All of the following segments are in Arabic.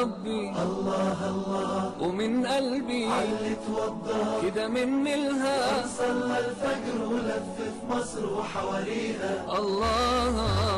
ربي الله الله ومن قلبي علي توضى كده مني الها صلى الفجر ولف في مصر وحواليها الله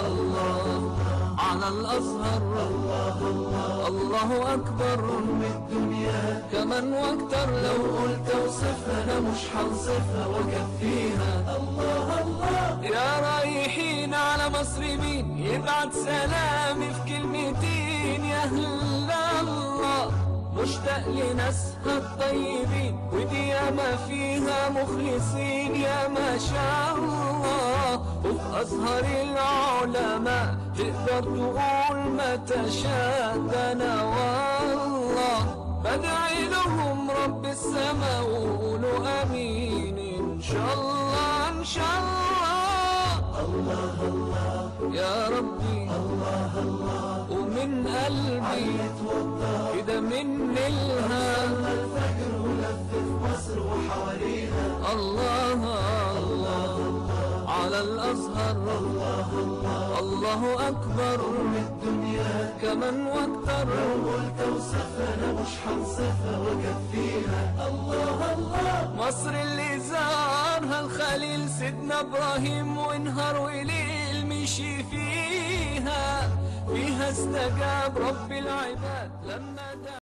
الله على الأزهر الله الله الله أكبر أم الدنيا كمان واكتر لو قلت اوصفها انا مش هوصفها واكفيها الله الله يا رايحين على مصر مين يبعت سلامي في كلمتين يا أهل الله مشتاق لناسها الطيبين ودي ياما فيها مخلصين يا ما شاء الله وفي أزهر العلماء تقدر تقول ما تشاء ده أنا والله بدعي لهم رب السما وقولوا امين ان شاء الله ان شاء الله الله الله يا ربي الله الله ومن قلبي علي توضى كده مني الها صلى الفجر ولف في مصر وحواليها الله الله على الازهر الله الله الله اكبر أم الدنيا كمان واكتر لو قلت اوصفها انا مش هوصفها واكفيها الله الله مصر اللي زارها الخليل سيدنا ابراهيم ونهار وليل مشي فيها استجاب رب العباد لما